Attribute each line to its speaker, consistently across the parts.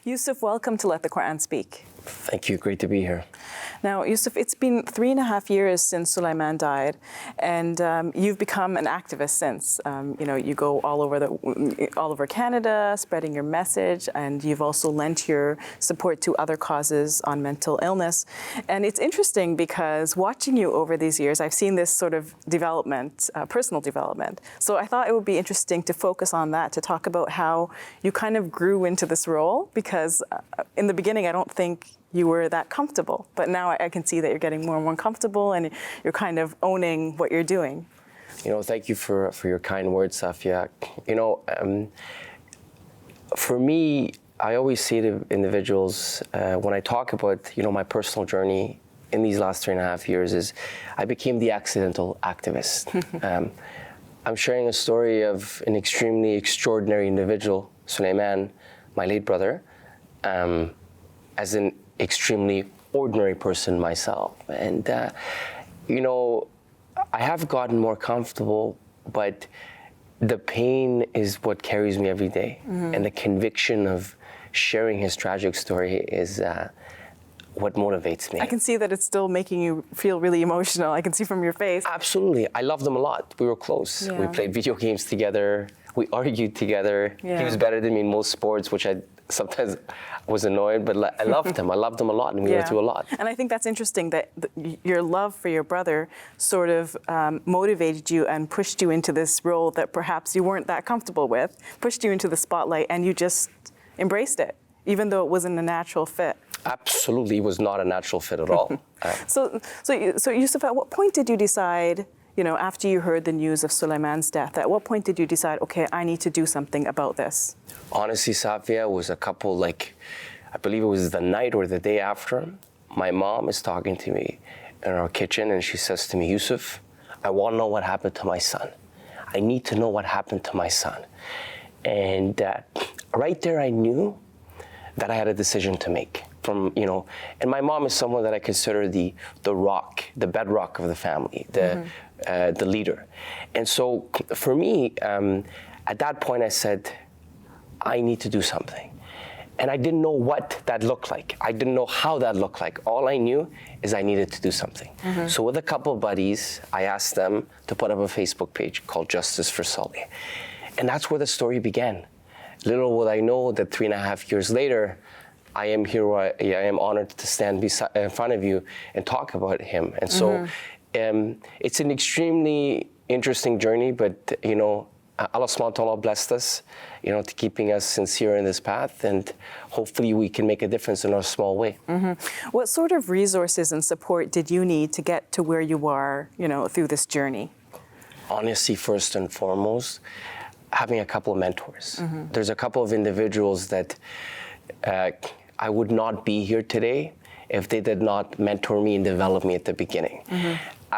Speaker 1: Yusuf, welcome to Let the Quran Speak.
Speaker 2: Thank you. Great to be here.
Speaker 1: Now, Yusuf, it's been 3.5 years since Soleiman died, and you've become an activist since. You go all over Canada, spreading your message, and you've also lent your support to other causes on mental illness. And it's interesting because watching you over these years, I've seen this sort of development, personal development. So I thought it would be interesting to focus on that, to talk about how you kind of grew into this role, because in the beginning, I don't think you were that comfortable, but now I can see that you're getting more and more comfortable and you're kind of owning what you're doing.
Speaker 2: Thank you for your kind words, Safiyyah. For me, I always say to individuals when I talk about, my personal journey in these last 3.5 years is I became the accidental activist. I'm sharing a story of an extremely extraordinary individual, Soleiman, my late brother, as an extremely ordinary person myself. And, I have gotten more comfortable, but the pain is what carries me every day. Mm-hmm. And the conviction of sharing his tragic story is what motivates me.
Speaker 1: I can see that it's still making you feel really emotional. I can see from your face.
Speaker 2: Absolutely. I loved him a lot. We were close. Yeah. We played video games together. We argued together. Yeah. He was better than me in most sports, which I sometimes was annoyed, but I loved him. I loved him a lot, and we went through a lot.
Speaker 1: And I think that's interesting that your love for your brother sort of motivated you and pushed you into this role that perhaps you weren't that comfortable with, pushed you into the spotlight, and you just embraced it, even though it wasn't a natural fit.
Speaker 2: Absolutely, it was not a natural fit at all.
Speaker 1: So Yusuf, at what point did you decide, after you heard the news of Soleiman's death, at what point did you decide, okay, I need to do something about this?
Speaker 2: Honestly, Safiyyah, it was a couple, I believe it was the night or the day after. My mom is talking to me in our kitchen, and she says to me, Yusuf, I want to know what happened to my son. I need to know what happened to my son. And right there, I knew that I had a decision to make. And my mom is someone that I consider the rock, the bedrock of the family, the leader. And so for me, at that point, I said, I need to do something. And I didn't know what that looked like. I didn't know how that looked like. All I knew is I needed to do something. Mm-hmm. So with a couple of buddies, I asked them to put up a Facebook page called Justice for Soli. And that's where the story began. Little would I know that 3.5 years later, I am here where I am honored to stand in front of you and talk about him. And so it's an extremely interesting journey, but, Allah subhanahu wa ta'ala blessed us, to keeping us sincere in this path, and hopefully we can make a difference in our small way.
Speaker 1: Mm-hmm. What sort of resources and support did you need to get to where you are, through this journey?
Speaker 2: Honestly, first and foremost, having a couple of mentors. Mm-hmm. There's a couple of individuals that I would not be here today if they did not mentor me and develop me at the beginning. Mm-hmm.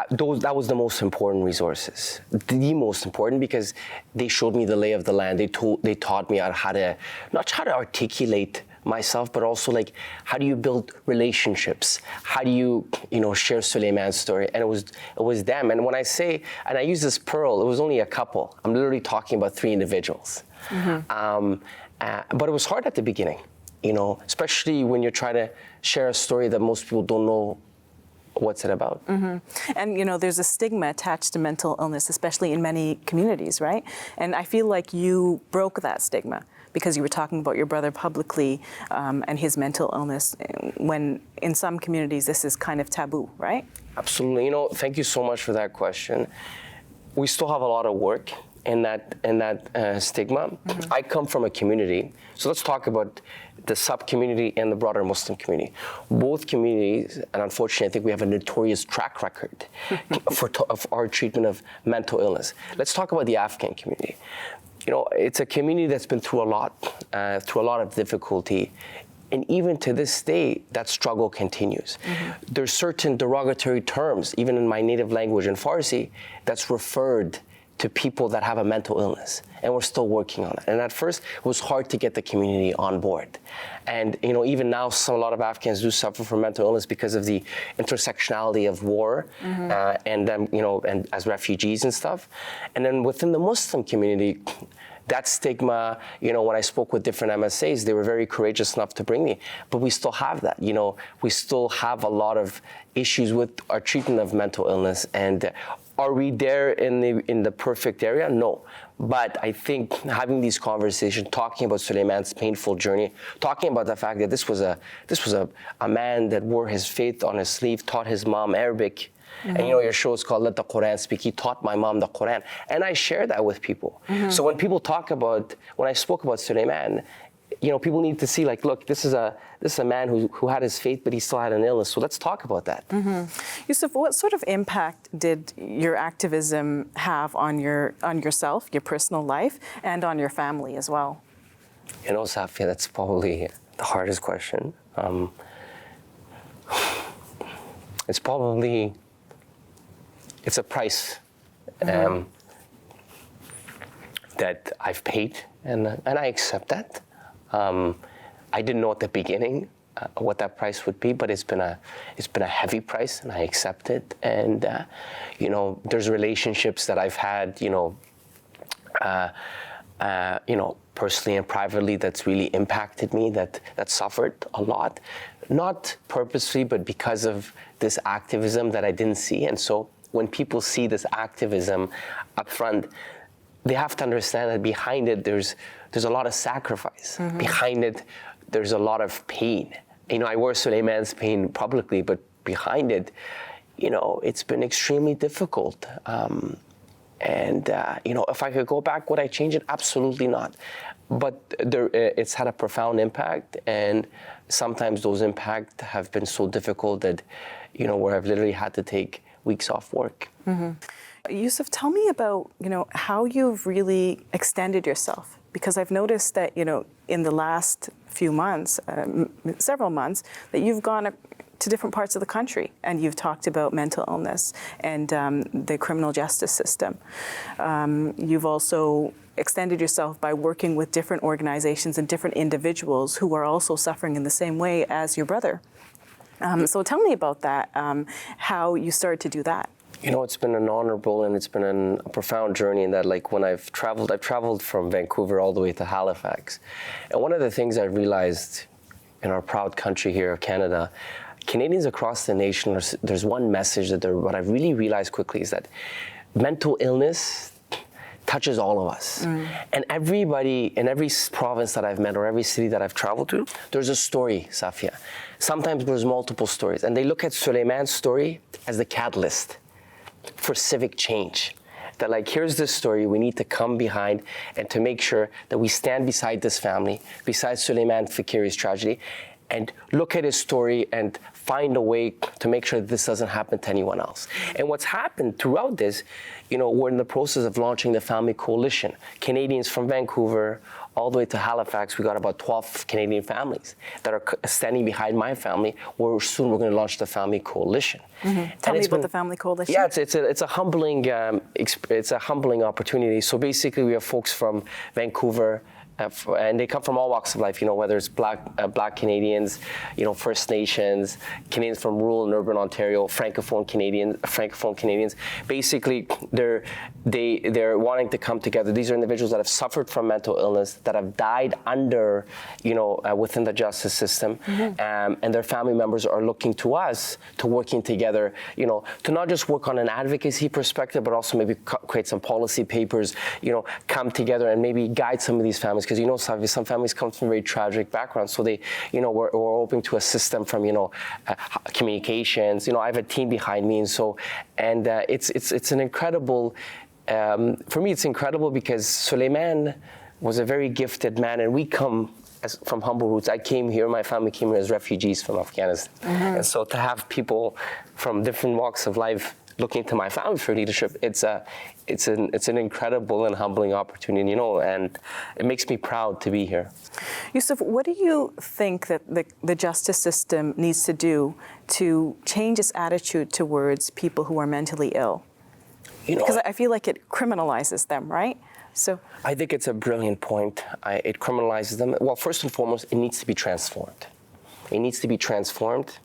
Speaker 2: That was the most important resources, the most important, because they showed me the lay of the land. They taught me how to, not how to articulate myself, but also how do you build relationships? How do you, share Soleiman's story? And it was them. And when I say, and I use this pearl, it was only a couple. I'm literally talking about 3 individuals. Mm-hmm. But it was hard at the beginning, especially when you're trying to share a story that most people don't know what's it about.
Speaker 1: Mm-hmm. And, there's a stigma attached to mental illness, especially in many communities, right? And I feel like you broke that stigma because you were talking about your brother publicly and his mental illness, when in some communities this is kind of taboo, right?
Speaker 2: Absolutely. Thank you so much for that question. We still have a lot of work in that stigma. Mm-hmm. I come from a community, so let's talk about the sub-community and the broader Muslim community. Both communities, and unfortunately I think we have a notorious track record of our treatment of mental illness. Let's talk about the Afghan community. It's a community that's been through a lot of difficulty. And even to this day, that struggle continues. Mm-hmm. There's certain derogatory terms, even in my native language in Farsi, that's referred to people that have a mental illness, and we're still working on it. And at first, it was hard to get the community on board. And even now, a lot of Afghans do suffer from mental illness because of the intersectionality of war, mm-hmm. And as refugees and stuff. And then within the Muslim community, That stigma, when I spoke with different MSAs, they were very courageous enough to bring me. But we still have that. We still have a lot of issues with our treatment of mental illness. And are we there in the perfect area? No. But I think having these conversations, talking about Soleiman's painful journey, talking about the fact that this was a man that wore his faith on his sleeve, taught his mom Arabic. Mm-hmm. And your show is called Let the Quran Speak. He taught my mom the Quran. And I share that with people. Mm-hmm. So when people when I spoke about Soleiman, people need to see, look, this is a man who had his faith, but he still had an illness. So let's talk about that. Mm-hmm.
Speaker 1: Yusuf, what sort of impact did your activism have on yourself, your personal life, and on your family as well?
Speaker 2: Safiyyah, that's probably the hardest question. It's a price that I've paid, and I accept that. I didn't know at the beginning what that price would be, but it's been a heavy price, and I accept it. And there's relationships that I've had, personally and privately, that's really impacted me, that suffered a lot, not purposely, but because of this activism that I didn't see. And so when people see this activism up front, they have to understand that behind it, there's a lot of sacrifice. Mm-hmm. Behind it, there's a lot of pain. I wear Soleiman's pain publicly, but behind it, it's been extremely difficult. If I could go back, would I change it? Absolutely not. But it's had a profound impact, and sometimes those impacts have been so difficult that, where I've literally had to take weeks off work.
Speaker 1: Mm-hmm. Yusuf, tell me about, how you've really extended yourself, because I've noticed that, in the last few months, several months, that you've gone to different parts of the country and you've talked about mental illness and the criminal justice system. You've also extended yourself by working with different organizations and different individuals who are also suffering in the same way as your brother. So tell me about that, how you started to do that.
Speaker 2: It's been an honorable and it's been a profound journey in that, when I've traveled from Vancouver all the way to Halifax. And one of the things I realized in our proud country here of Canada, Canadians across the nation, there's one message what I've really realized quickly is that mental illness touches all of us. Mm. And everybody in every province that I've met or every city that I've traveled to, there's a story, Safiyyah. Sometimes there's multiple stories. And they look at Soleiman's story as the catalyst for civic change. That here's this story we need to come behind and to make sure that we stand beside this family, beside Soleiman Faqiri's tragedy, and look at his story and find a way to make sure that this doesn't happen to anyone else. And what's happened throughout this, we're in the process of launching the Family Coalition. Canadians from Vancouver all the way to Halifax, we got about 12 Canadian families that are standing behind my family, where soon we're going to launch the Family Coalition.
Speaker 1: Mm-hmm. Tell me about the Family Coalition.
Speaker 2: Yeah, it's a humbling opportunity. So basically, we have folks from Vancouver, and they come from all walks of life, whether it's black Canadians, First Nations, Canadians from rural and urban Ontario, Francophone Canadians. Basically, they're wanting to come together. These are individuals that have suffered from mental illness, that have died under, within the justice system, mm-hmm. And their family members are looking to us to working together, to not just work on an advocacy perspective, but also maybe create some policy papers, come together and maybe guide some of these families. Because some families come from very tragic backgrounds, so they, we're hoping to assist them from, communications. I have a team behind me, and it's an incredible. For me, it's incredible because Soleiman was a very gifted man, and we come from humble roots. I came here, my family came here as refugees from Afghanistan, mm-hmm. and so to have people from different walks of life looking to my family for leadership, it's an incredible and humbling opportunity, and it makes me proud to be here.
Speaker 1: Yusuf, what do you think that the justice system needs to do to change its attitude towards people who are mentally ill? Because I feel like it criminalizes them, right? So
Speaker 2: I think it's a brilliant point. It criminalizes them. Well, first and foremost, it needs to be transformed. It needs to be transformed,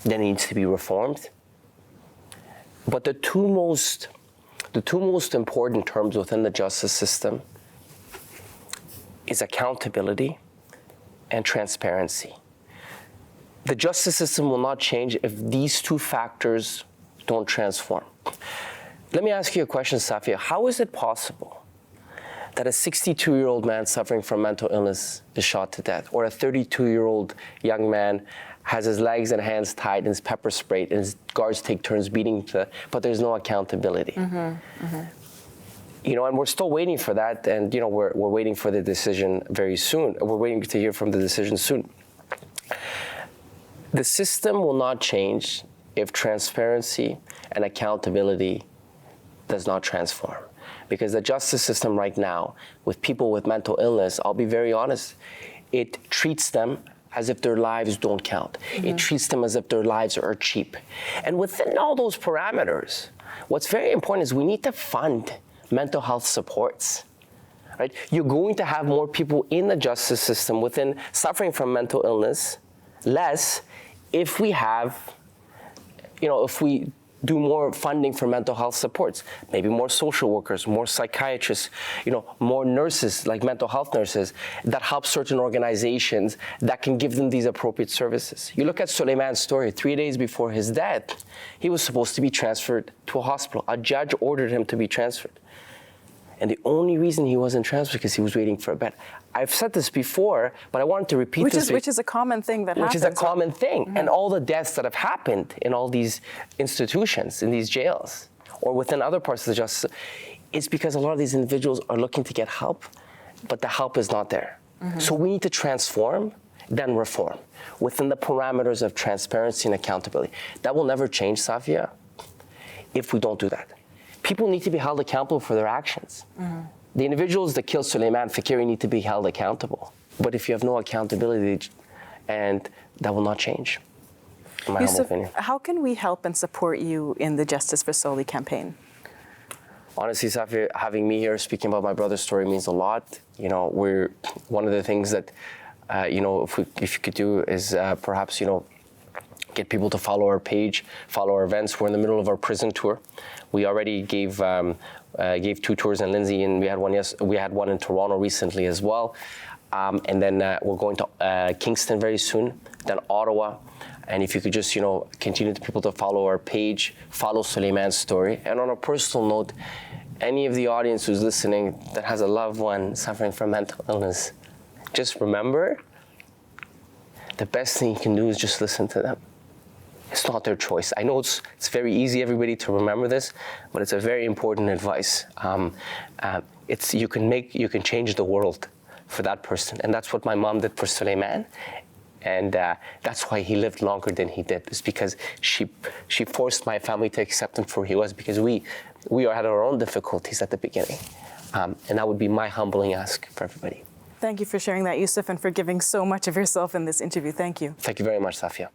Speaker 2: then it needs to be reformed. But the two most important terms within the justice system is accountability and transparency. The justice system will not change if these two factors don't transform. Let me ask you a question, Safiyyah. How is it possible that a 62-year-old man suffering from mental illness is shot to death, or a 32-year-old young man has his legs and hands tied and his pepper sprayed and his guards take turns beating, but there's no accountability? You know, and we're still waiting for that, and you know, we're waiting for the decision very soon. We're waiting to hear from the decision soon. The system will not change if transparency and accountability does not transform. Because the justice system right now, with people with mental illness, I'll be very honest, it treats them as if their lives don't count. It treats them as if their lives are cheap. And within all those parameters, what's very important is we need to fund mental health supports. Right? You're going to have more people in the justice system within suffering from mental illness, less if we have, you know, if we do more funding for mental health supports, maybe more social workers, more psychiatrists, you know, more nurses, like mental health nurses, that help certain organizations that can give them these appropriate services. You look at Soleiman's story, 3 days before his death, he was supposed to be transferred to a hospital. A judge ordered him to be transferred. And the only reason he wasn't transferred because he was waiting for a bed. I've said this before, but I wanted to repeat this.
Speaker 1: Which is a common thing that happens.
Speaker 2: Which is a common thing. And all the deaths that have happened in all these institutions, in these jails, or within other parts of the justice, it's because a lot of these individuals are looking to get help, but the help is not there. So we need to transform, then reform, within the parameters of transparency and accountability. That will never change, Safiyyah, if we don't do that. People need to be held accountable for their actions. The individuals that killed Soleiman Faqiri need to be held accountable. But if you have no accountability, and that will not change, in my humble
Speaker 1: Yusuf,
Speaker 2: opinion.
Speaker 1: how can we help and support you in the Justice for Soli campaign?
Speaker 2: Honestly, Safiyyah, having me here speaking about my brother's story means a lot. You know, we're one of the things that, you know, if you could do is perhaps, you know, get people to follow our page, follow our events. We're in the middle of our prison tour. We already gave 2 tours in Lindsay, and we had one in Toronto recently as well. And then we're going to Kingston very soon, then Ottawa. And if you could just, you know, continue to people to follow our page, follow Soleiman's story. And on a personal note, any of the audience who's listening that has a loved one suffering from mental illness, just remember, the best thing you can do is just listen to them. It's not their choice. I know it's very easy, everybody, to remember this, but it's a very important advice. You can change the world for that person, and that's what my mom did for Soleiman, and that's why he lived longer than he did. It's because she forced my family to accept him for who he was, because we had our own difficulties at the beginning, and that would be my humbling ask for everybody.
Speaker 1: Thank you for sharing that, Yusuf, and for giving so much of yourself in this interview. Thank you.
Speaker 2: Thank you very much, Safiyyah.